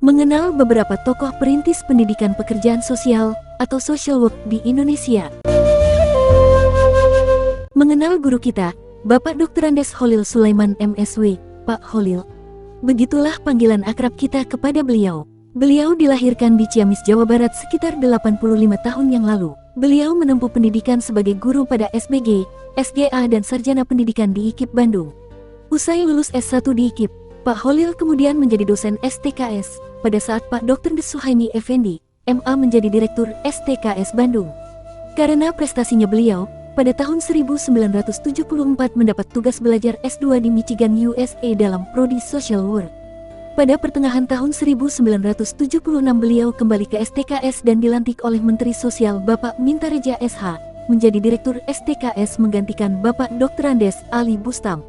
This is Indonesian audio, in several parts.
Mengenal beberapa tokoh perintis pendidikan pekerjaan sosial atau social work di Indonesia. Mengenal guru kita, Bapak Dr. Andes Holil Sulaiman MSW, Pak Holil. Begitulah panggilan akrab kita kepada beliau. Beliau dilahirkan di Ciamis, Jawa Barat sekitar 85 tahun yang lalu. Beliau menempuh pendidikan sebagai guru pada SBG, SGA dan Sarjana Pendidikan di IKIP Bandung. Usai lulus S1 di IKIP, Pak Holil kemudian menjadi dosen STKS pada saat Pak Dr. Des Suhaimi Effendi, MA menjadi Direktur STKS Bandung. Karena prestasinya beliau, pada tahun 1974 mendapat tugas belajar S2 di Michigan, USA dalam prodi Social Work. Pada pertengahan tahun 1976 beliau kembali ke STKS dan dilantik oleh Menteri Sosial Bapak Mintareja SH menjadi Direktur STKS menggantikan Bapak Dr. Andes Ali Bustam.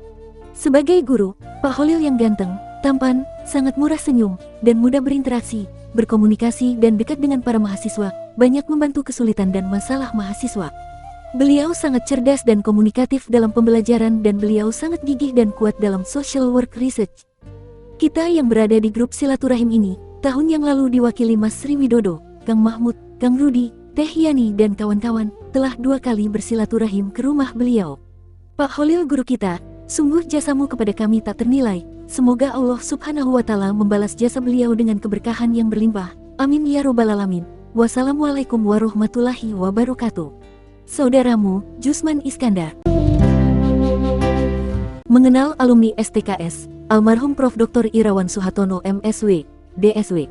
Sebagai guru, Pak Holil yang ganteng, tampan, sangat murah senyum, dan mudah berinteraksi, berkomunikasi dan dekat dengan para mahasiswa, banyak membantu kesulitan dan masalah mahasiswa. Beliau sangat cerdas dan komunikatif dalam pembelajaran dan beliau sangat gigih dan kuat dalam social work research. Kita yang berada di grup silaturahim ini, tahun yang lalu diwakili Mas Sri Widodo, Kang Mahmud, Kang Rudi, Teh Yani dan kawan-kawan, telah 2 kali bersilaturahim ke rumah beliau. Pak Holil guru kita, sungguh jasamu kepada kami tak ternilai. Semoga Allah Subhanahu wa Ta'ala membalas jasa beliau dengan keberkahan yang berlimpah. Amin ya robbal alamin. Wassalamualaikum warahmatullahi wabarakatuh. Saudaramu, Jusman Iskandar. Mengenal alumni STKS, almarhum Prof. Dr. Irawan Suhatono MSW, DSW.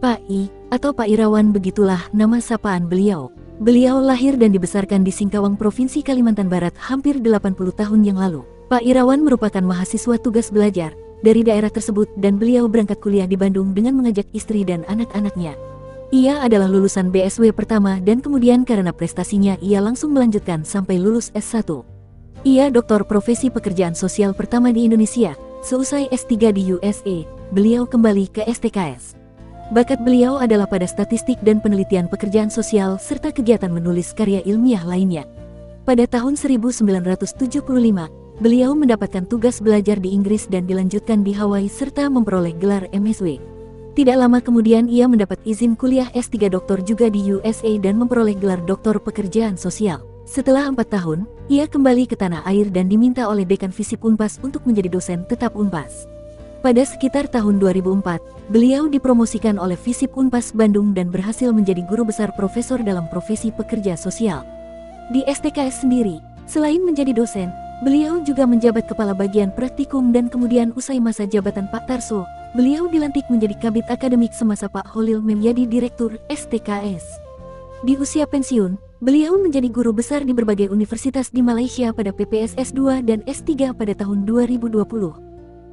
Pak I, atau Pak Irawan begitulah nama sapaan beliau. Beliau lahir dan dibesarkan di Singkawang, Provinsi Kalimantan Barat hampir 80 tahun yang lalu. Pak Irawan merupakan mahasiswa tugas belajar dari daerah tersebut dan beliau berangkat kuliah di Bandung dengan mengajak istri dan anak-anaknya. Ia adalah lulusan BSW pertama dan kemudian karena prestasinya ia langsung melanjutkan sampai lulus S1. Ia doktor profesi pekerjaan sosial pertama di Indonesia. Seusai S3 di USA, beliau kembali ke STKS. Bakat beliau adalah pada statistik dan penelitian pekerjaan sosial serta kegiatan menulis karya ilmiah lainnya. Pada tahun 1975, beliau mendapatkan tugas belajar di Inggris dan dilanjutkan di Hawaii serta memperoleh gelar MSW. Tidak lama kemudian ia mendapat izin kuliah S3 doktor juga di USA dan memperoleh gelar doktor pekerjaan sosial. Setelah 4 tahun, ia kembali ke tanah air dan diminta oleh Dekan Visip Unpas untuk menjadi dosen tetap Unpas. Pada sekitar tahun 2004, beliau dipromosikan oleh Visip Unpas Bandung dan berhasil menjadi guru besar profesor dalam profesi pekerja sosial. Di STKS sendiri, selain menjadi dosen, beliau juga menjabat kepala bagian praktikum dan kemudian usai masa jabatan Pak Tarso, beliau dilantik menjadi kabid akademik semasa Pak Holil menjadi Direktur STKS. Di usia pensiun, beliau menjadi guru besar di berbagai universitas di Malaysia pada PPS S2 dan S3 pada tahun 2020.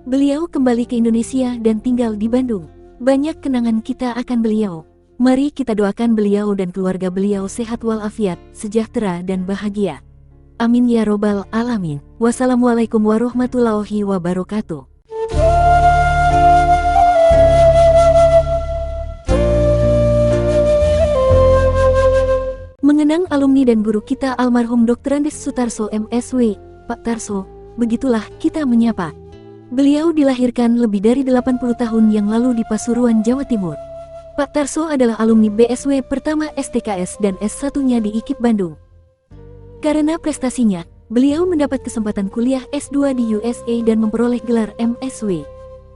Beliau kembali ke Indonesia dan tinggal di Bandung. Banyak kenangan kita akan beliau. Mari kita doakan beliau dan keluarga beliau sehat walafiat, sejahtera dan bahagia. Amin ya robbal alamin. Wassalamualaikum warahmatullahi wabarakatuh. Mengenang alumni dan guru kita almarhum Dr. Andes Sutarso MSW, Pak Tarso, begitulah kita menyapa. Beliau dilahirkan lebih dari 80 tahun yang lalu di Pasuruan, Jawa Timur. Pak Tarso adalah alumni BSW pertama STKS dan S1-nya di IKIP Bandung. Karena prestasinya, beliau mendapat kesempatan kuliah S2 di USA dan memperoleh gelar MSW.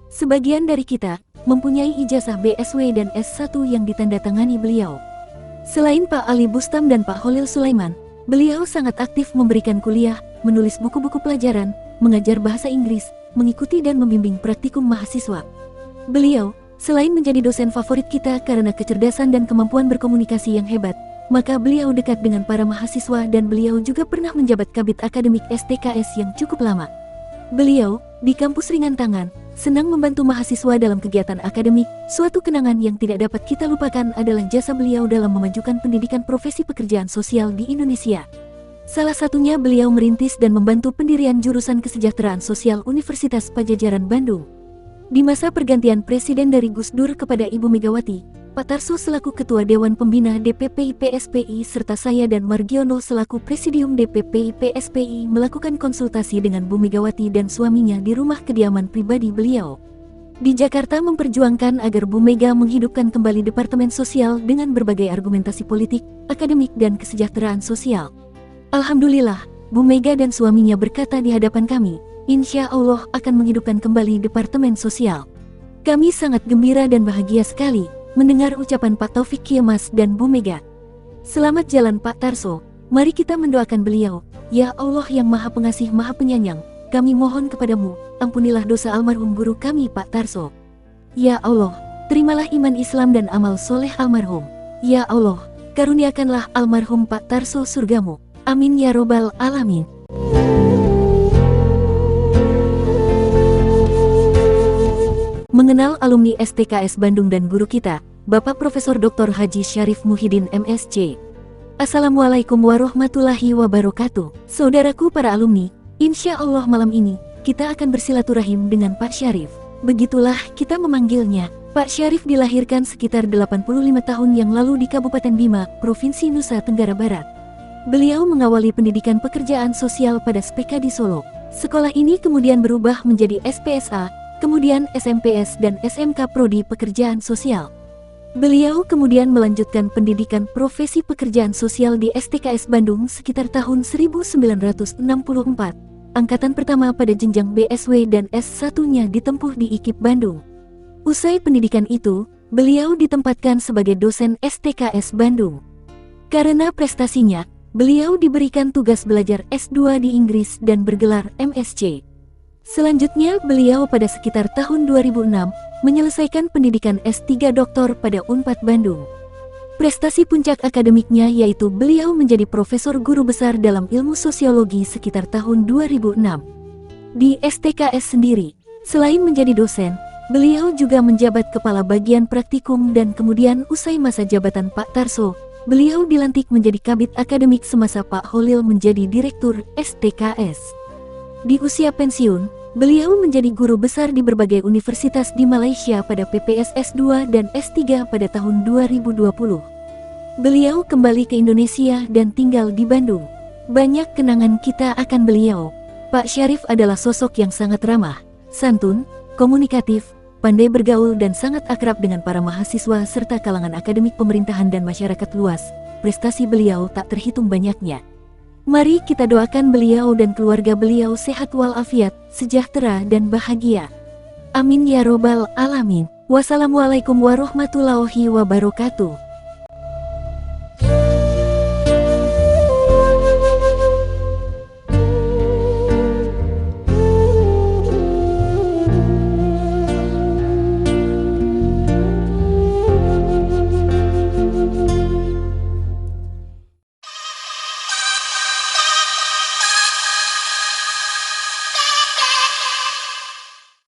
Sebagian dari kita mempunyai ijazah BSW dan S1 yang ditandatangani beliau. Selain Pak Ali Bustam dan Pak Holil Sulaiman, beliau sangat aktif memberikan kuliah, menulis buku-buku pelajaran, mengajar bahasa Inggris, mengikuti dan membimbing praktikum mahasiswa. Beliau, selain menjadi dosen favorit kita karena kecerdasan dan kemampuan berkomunikasi yang hebat, maka beliau dekat dengan para mahasiswa dan beliau juga pernah menjabat kabid akademik STKS yang cukup lama. Beliau, di kampus ringan tangan, senang membantu mahasiswa dalam kegiatan akademik. Suatu kenangan yang tidak dapat kita lupakan adalah jasa beliau dalam memajukan pendidikan profesi pekerjaan sosial di Indonesia. Salah satunya beliau merintis dan membantu pendirian jurusan kesejahteraan sosial Universitas Padjadjaran Bandung. Di masa pergantian presiden dari Gus Dur kepada Ibu Megawati, Pak Tarso selaku Ketua Dewan Pembina DPP PSPI serta saya dan Margiono selaku Presidium DPP PSPI melakukan konsultasi dengan Bu Megawati dan suaminya di rumah kediaman pribadi beliau. di Jakarta memperjuangkan agar Bu Mega menghidupkan kembali Departemen Sosial dengan berbagai argumentasi politik, akademik dan kesejahteraan sosial. Alhamdulillah, Bu Mega dan suaminya berkata di hadapan kami, insya Allah akan menghidupkan kembali Departemen Sosial. Kami sangat gembira dan bahagia sekali mendengar ucapan Pak Taufik Kiamas dan Bu Mega. Selamat jalan Pak Tarso, mari kita mendoakan beliau. Ya Allah yang Maha Pengasih Maha Penyayang, kami mohon kepadamu, ampunilah dosa almarhum guru kami Pak Tarso. Ya Allah, terimalah iman Islam dan amal soleh almarhum. Ya Allah, karuniakanlah almarhum Pak Tarso surgamu. Amin ya robbal alamin. Mengenal alumni STKS Bandung dan guru kita, Bapak Profesor Dr. Haji Syarif Muhyiddin MSc. Assalamualaikum warahmatullahi wabarakatuh. Saudaraku para alumni, insya Allah malam ini, kita akan bersilaturahim dengan Pak Syarif. Begitulah kita memanggilnya. Pak Syarif dilahirkan sekitar 85 tahun yang lalu di Kabupaten Bima, Provinsi Nusa Tenggara Barat. Beliau mengawali pendidikan pekerjaan sosial pada SPK di Solo. Sekolah ini kemudian berubah menjadi SPSA, kemudian SMPS dan SMK Prodi Pekerjaan Sosial. Beliau kemudian melanjutkan pendidikan profesi pekerjaan sosial di STKS Bandung sekitar tahun 1964. Angkatan pertama pada jenjang BSW dan S1-nya ditempuh di IKIP Bandung. Usai pendidikan itu, beliau ditempatkan sebagai dosen STKS Bandung. Karena prestasinya, beliau diberikan tugas belajar S2 di Inggris dan bergelar MSc. Selanjutnya, beliau pada sekitar tahun 2006 menyelesaikan pendidikan S3 Doktor pada Unpad Bandung. Prestasi puncak akademiknya yaitu beliau menjadi profesor guru besar dalam ilmu sosiologi sekitar tahun 2006. Di STKS sendiri, selain menjadi dosen, beliau juga menjabat kepala bagian praktikum dan kemudian usai masa jabatan Pak Tarso, beliau dilantik menjadi kabid akademik semasa Pak Holil menjadi direktur STKS. Di usia pensiun, beliau menjadi guru besar di berbagai universitas di Malaysia pada PPS S2 dan S3 pada tahun 2020. Beliau kembali ke Indonesia dan tinggal di Bandung. Banyak kenangan kita akan beliau. Pak Syarif adalah sosok yang sangat ramah, santun, komunikatif, pandai bergaul dan sangat akrab dengan para mahasiswa serta kalangan akademik pemerintahan dan masyarakat luas. Prestasi beliau tak terhitung banyaknya. Mari kita doakan beliau dan keluarga beliau sehat walafiat, sejahtera dan bahagia. Amin ya robbal alamin. Wassalamualaikum warahmatullahi wabarakatuh.